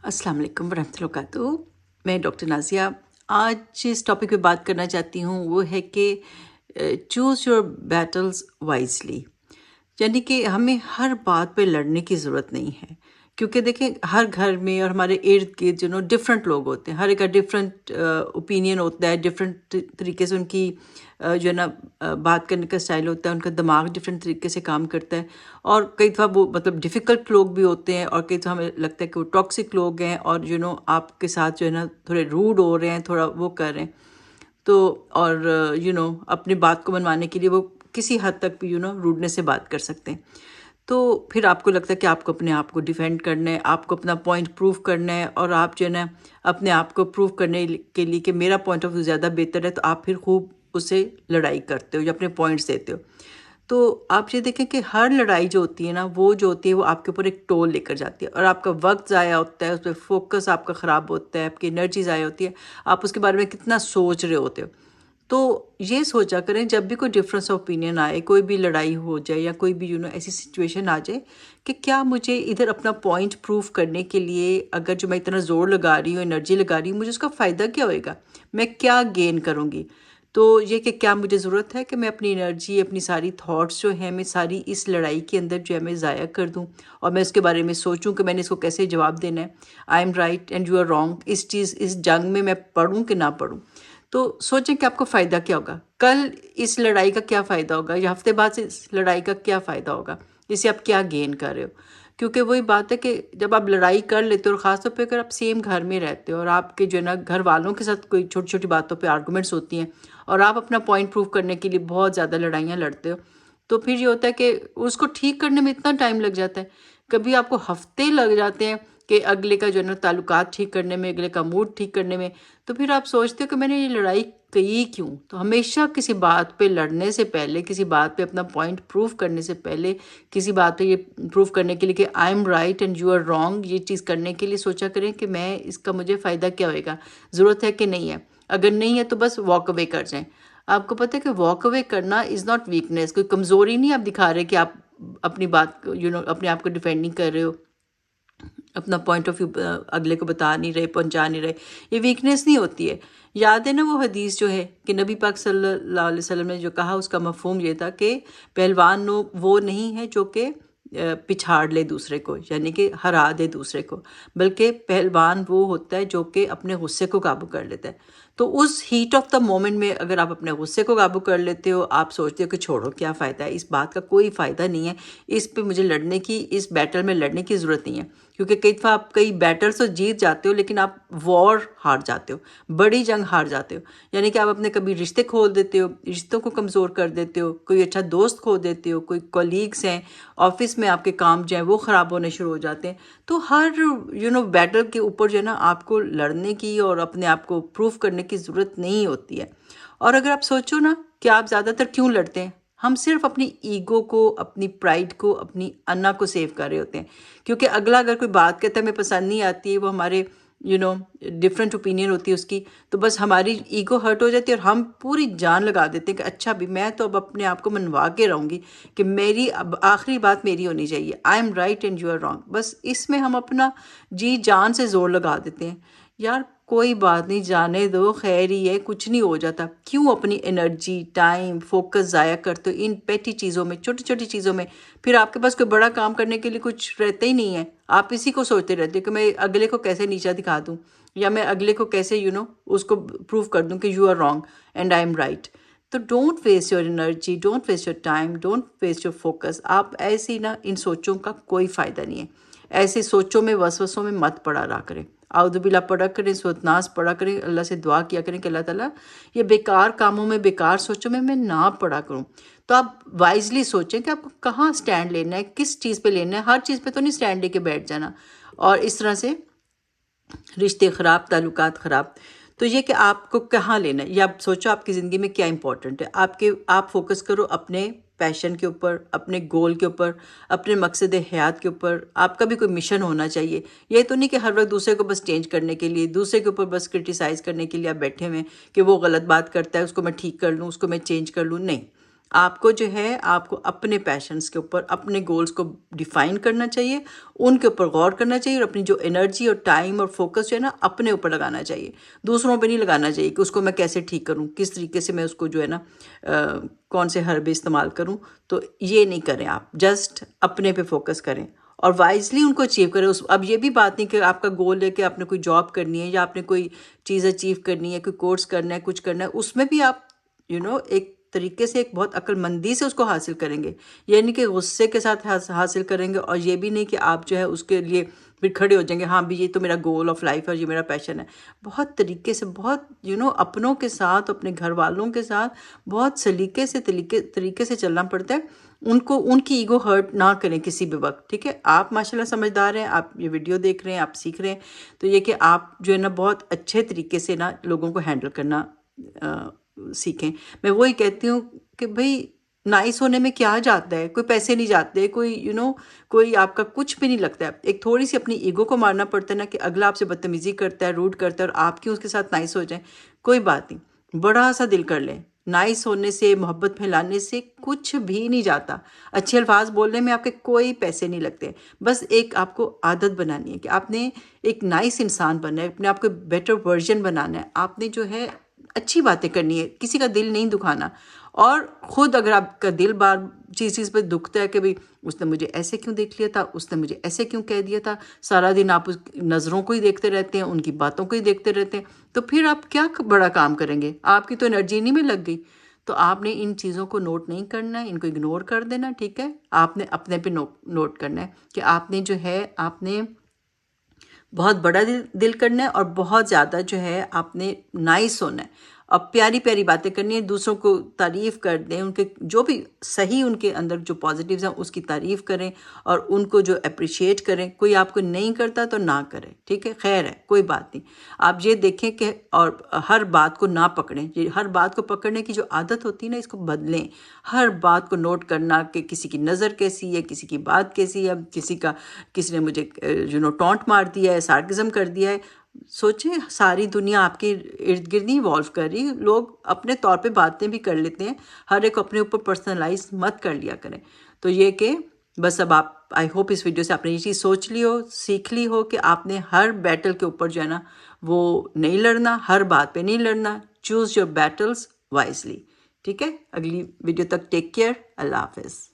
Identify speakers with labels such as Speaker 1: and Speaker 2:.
Speaker 1: अस्सलाम वालेकुम वरहमतुल्लाहि वबरकातुहू। मैं डॉक्टर नाज़िया आज जिस टॉपिक पे बात करना चाहती हूँ वो है कि चूज़ योर बैटल्स वाइजली। यानी कि हमें हर बात पे लड़ने की ज़रूरत नहीं है, क्योंकि देखें हर घर में और हमारे इर्द गिर्द डिफरेंट लोग होते हैं, हर एक का डिफरेंट ओपिनियन होता है, डिफरेंट तरीके से उनकी बात करने का स्टाइल होता है, उनका दिमाग डिफरेंट तरीके से काम करता है। और कई दफ़ा वो मतलब डिफ़िकल्ट लोग भी होते हैं और कई दफ़ा हमें लगता है कि वो टॉक्सिक लोग हैं और आपके साथ थोड़े रूड हो रहे हैं, थोड़ा वो कर रहे हैं। तो और अपनी बात को मनवाने के लिए वो किसी हद तक भी रूडनेस से बात कर सकते हैं। तो फिर आपको लगता है कि आपको अपने आप को डिफेंड करना है, आपको अपना पॉइंट प्रूव करना है और आप अपने आप को प्रूव करने के लिए कि मेरा पॉइंट ऑफ व्यू ज़्यादा बेहतर है, तो आप फिर खूब उससे लड़ाई करते हो या अपने पॉइंट्स देते हो। तो आप ये देखें कि हर लड़ाई जो होती है ना, वो जो होती है वो आपके ऊपर एक टोल लेकर जाती है और आपका वक्त ज़ाया होता है, उस पर फोकस आपका ख़राब होता है, आपकी एनर्जी ज़ाया होती है, आप उसके बारे में कितना सोच रहे होते हो। तो ये सोचा करें जब भी कोई डिफरेंस ऑफ ओपिनियन आए, कोई भी लड़ाई हो जाए या कोई भी ऐसी सिचुएशन आ जाए कि क्या मुझे इधर अपना पॉइंट प्रूव करने के लिए अगर जो मैं इतना ज़ोर लगा रही हूँ, एनर्जी लगा रही हूँ, मुझे उसका फ़ायदा क्या होएगा? मैं क्या गेन करूँगी? तो ये कि क्या मुझे ज़रूरत है कि मैं अपनी एनर्जी, अपनी सारी थॉट्स जो हैं, मैं सारी इस लड़ाई के अंदर जो है मैं ज़ाया कर दूँ और मैं उसके बारे में सोचूं कि मैंने इसको कैसे जवाब देना है। I am right and you are wrong, इस जंग में मैं पढ़ूं कि ना पढ़ूं। तो सोचें कि आपको फ़ायदा क्या होगा, कल इस लड़ाई का क्या फ़ायदा होगा या हफ्ते बाद से इस लड़ाई का क्या फ़ायदा होगा, इससे आप क्या गेन कर रहे हो। क्योंकि वही बात है कि जब आप लड़ाई कर लेते हो और ख़ासतौर पे अगर आप सेम घर में रहते हो और आपके घर वालों के साथ कोई छोटी छोटी बातों पे आर्गूमेंट्स होती हैं और आप अपना पॉइंट प्रूव करने के लिए बहुत ज़्यादा लड़ाइयाँ लड़ते हो, तो फिर ये होता है कि उसको ठीक करने में इतना टाइम लग जाता है, कभी आपको हफ्ते लग जाते हैं कि अगले का ताल्लुकात ठीक करने में, अगले का मूड ठीक करने में। तो फिर आप सोचते हो कि मैंने ये लड़ाई की क्यों? तो हमेशा किसी बात पे लड़ने से पहले, किसी बात पे अपना पॉइंट प्रूव करने से पहले, किसी बात पे ये प्रूव करने के लिए कि I am right and you are wrong, ये चीज़ करने के लिए सोचा करें कि मैं इसका मुझे फ़ायदा क्या होएगा, ज़रूरत है कि नहीं है। अगर नहीं है तो बस वॉक अवे कर जाएँ। आपको पता है कि वॉक अवे करना इज़ नॉट वीकनेस, कोई कमज़ोरी नहीं आप दिखा रहे कि आप अपनी बात को अपने आप को डिफेंड नहीं कर रहे हो, अपना पॉइंट ऑफ व्यू अगले को बता नहीं रहे, पहुंचा नहीं रहे। ये वीकनेस नहीं होती है। याद है ना वो हदीस जो है कि नबी पाक सल्लल्लाहु अलैहि वसल्लम ने जो कहा, उसका मफहूम ये था कि पहलवान वो नहीं है जो कि पिछाड़ ले दूसरे को, यानी कि हरा दे दूसरे को, बल्कि पहलवान वो होता है जो कि अपने गुस्से को काबू कर लेता है। तो उस हीट ऑफ द मोमेंट में अगर आप अपने गुस्से को काबू कर लेते हो, आप सोचते हो कि छोड़ो क्या फ़ायदा है, इस बात का कोई फ़ायदा नहीं है, इस पे मुझे लड़ने की, इस बैटल में लड़ने की ज़रूरत नहीं है। क्योंकि कई दफ़ा आप कई बैटल्स तो जीत जाते हो लेकिन आप वॉर हार जाते हो, बड़ी जंग हार जाते हो। यानी कि आप अपने कभी रिश्ते खो देते हो, रिश्तों को कमज़ोर कर देते हो, कोई अच्छा दोस्त खो देते हो, कोई कॉलीग्स हैं, ऑफिस में आपके काम जो हैं वो ख़राब होने शुरू हो जाते हैं। तो हर बैटल के ऊपर जो है ना, आपको लड़ने की और अपने आप को प्रूव करने की ज़रूरत नहीं होती है। और अगर आप सोचो ना कि आप ज़्यादातर क्यों लड़ते हैं, हम सिर्फ अपनी ईगो को, अपनी प्राइड को, अपनी अन्ना को सेव कर रहे होते हैं। क्योंकि अगला अगर कोई बात कहता है हमें पसंद नहीं आती है, वो हमारे डिफरेंट ओपिनियन होती है उसकी, तो बस हमारी ईगो हर्ट हो जाती है और हम पूरी जान लगा देते हैं कि अच्छा भी मैं तो अब अपने आप को मनवा के रहूँगी कि मेरी अब आखिरी बात मेरी होनी चाहिए, I am right and you are wrong. बस इसमें हम अपना जी जान से जोर लगा देते हैं। यार कोई बात नहीं, जाने दो, खैर ही है, कुछ नहीं हो जाता। क्यों अपनी एनर्जी, टाइम, फोकस ज़ाया करते हो इन पेटी चीज़ों में, छोटी छोटी चीज़ों में? फिर आपके पास कोई बड़ा काम करने के लिए कुछ रहता ही नहीं है। आप इसी को सोचते रहते हो कि मैं अगले को कैसे नीचा दिखा दूँ या मैं अगले को कैसे उसको प्रूव कर दूँ कि you are wrong and I am right. तो don't waste your energy, don't waste your time, don't waste your focus. आप ऐसी ना, इन सोचों का कोई फ़ायदा नहीं है। ऐसे सोचों में, वसवसों में मत पड़ा रहा करें। आउज़ुबिल्ला पढ़ा करें, सूरत पढ़ा करें, अल्लाह से दुआ किया करें कि अल्लाह ताला ये बेकार कामों में, बेकार सोचों में मैं ना पड़ा करूं। तो आप वाइजली सोचें कि आपको कहाँ स्टैंड लेना है, किस चीज़ पे लेना है। हर चीज़ पे तो नहीं स्टैंड लेके बैठ जाना और इस तरह से रिश्ते ख़राब, ताल्लुकात ख़राब। तो ये कि आपको कहाँ लेना है, या आप सोचो आपकी ज़िंदगी में क्या इंपॉर्टेंट है। आप फोकस करो अपने पैशन के ऊपर, अपने गोल के ऊपर, अपने मकसद हयात के ऊपर। आपका भी कोई मिशन होना चाहिए। ये तो नहीं कि हर वक्त दूसरे को बस चेंज करने के लिए, दूसरे के ऊपर बस क्रिटिसाइज़ करने के लिए आप बैठे हुए हैं कि वो गलत बात करता है, उसको मैं ठीक कर लूँ, उसको मैं चेंज कर लूँ। नहीं, آپ کو جو ہے آپ کو اپنے پیشنس کے اوپر اپنے گولز کو ڈیفائن کرنا چاہیے، ان کے اوپر غور کرنا چاہیے، اور اپنی جو انرجی اور ٹائم اور فوکس جو ہے نا اپنے اوپر لگانا چاہیے، دوسروں پہ نہیں لگانا چاہیے کہ اس کو میں کیسے ٹھیک کروں، کس طریقے سے میں اس کو جو ہے نا کون سے حربے استعمال کروں. تو یہ نہیں کریں، آپ جسٹ اپنے پہ فوکس کریں اور وائزلی ان کو اچیو کریں. اب یہ بھی بات نہیں کہ آپ کا گول ہے کہ آپ نے کوئی جاب کرنی ہے یا آپ نے کوئی چیز اچیو کرنی ہے، کوئی کورس کرنا ہے، کچھ کرنا ہے، اس میں بھی آپ ایک طریقے سے ایک بہت عقل مندی سے اس کو حاصل کریں گے. یہ نہیں کہ غصے کے ساتھ حاصل کریں گے، اور یہ بھی نہیں کہ آپ جو ہے اس کے لیے پھر کھڑے ہو جائیں گے، ہاں بھی یہ تو میرا گول آف لائف ہے، یہ میرا پیشن ہے. بہت طریقے سے، بہت اپنوں کے ساتھ، اپنے گھر والوں کے ساتھ بہت سلیقے سے طریقے سے چلنا پڑتا ہے. ان کی ایگو ہرٹ نہ کریں کسی بھی وقت. ٹھیک ہے، آپ ماشاءاللہ سمجھدار ہیں، آپ یہ ویڈیو دیکھ رہے ہیں، آپ سیکھ رہے ہیں، تو یہ کہ آپ جو ہے نا بہت اچھے طریقے سے نا لوگوں کو ہینڈل کرنا سیکھیں. میں وہی کہتی ہوں کہ بھئی نائس ہونے میں کیا جاتا ہے، کوئی پیسے نہیں جاتے، کوئی کوئی آپ کا کچھ بھی نہیں لگتا ہے. ایک تھوڑی سی اپنی ایگو کو مارنا پڑتا ہے نا کہ اگلا آپ سے بدتمیزی کرتا ہے، روڈ کرتا ہے، اور آپ کیوں اس کے ساتھ نائس ہو جائیں. کوئی بات نہیں، بڑا سا دل کر لیں. نائس ہونے سے، محبت پھیلانے سے کچھ بھی نہیں جاتا. اچھے الفاظ بولنے میں آپ کے کوئی پیسے نہیں لگتے. بس ایک آپ کو عادت بنانی ہے کہ آپ نے ایک نائس انسان بننا ہے، اپنے آپ کو بیٹر ورژن بنانا ہے. آپ نے جو ہے اچھی باتیں کرنی ہے، کسی کا دل نہیں دکھانا. اور خود اگر آپ کا دل بار چیز پہ دکھتا ہے کہ بھئی اس نے مجھے ایسے کیوں دیکھ لیا تھا، اس نے مجھے ایسے کیوں کہہ دیا تھا، سارا دن آپ اس نظروں کو ہی دیکھتے رہتے ہیں، ان کی باتوں کو ہی دیکھتے رہتے ہیں، تو پھر آپ کیا بڑا کام کریں گے؟ آپ کی تو انرجی نہیں میں لگ گئی. تو آپ نے ان چیزوں کو نوٹ نہیں کرنا ہے، ان کو اگنور کر دینا. ٹھیک ہے، آپ نے اپنے پہ نوٹ کرنا ہے کہ آپ نے جو ہے آپ نے بہت بڑا دل کرنا ہے، اور بہت زیادہ جو ہے آپ نے نائس ہونا ہے، اور پیاری پیاری باتیں کرنی ہے. دوسروں کو تعریف کر دیں، ان کے جو بھی صحیح ان کے اندر جو پازیٹیوز ہیں اس کی تعریف کریں، اور ان کو جو اپریشیٹ کریں. کوئی آپ کو نہیں کرتا تو نہ کریں. ٹھیک ہے، خیر ہے، کوئی بات نہیں. آپ یہ دیکھیں کہ اور ہر بات کو نہ پکڑیں. یہ ہر بات کو پکڑنے کی جو عادت ہوتی ہے نا، اس کو بدلیں. ہر بات کو نوٹ کرنا کہ کسی کی نظر کیسی ہے، کسی کی بات کیسی ہے، کسی نے مجھے ٹونٹ مار دیا ہے، سارکزم کر دیا ہے. سوچیں، ساری دنیا آپ کے ارد گرد نہیں ایوالو کر رہی. لوگ اپنے طور پہ باتیں بھی کر لیتے ہیں، ہر ایک اپنے اوپر پرسنلائز مت کر لیا کریں. تو یہ کہ بس اب آپ، آئی ہوپ اس ویڈیو سے آپ نے یہ چیز سوچ لی ہو، سیکھ لی ہو کہ آپ نے ہر بیٹل کے اوپر جو ہے نا وہ نہیں لڑنا، ہر بات پہ نہیں لڑنا. Choose your Beatles wisely. ٹھیک ہے، اگلی ویڈیو تک ٹیک کیئر. اللہ حافظ.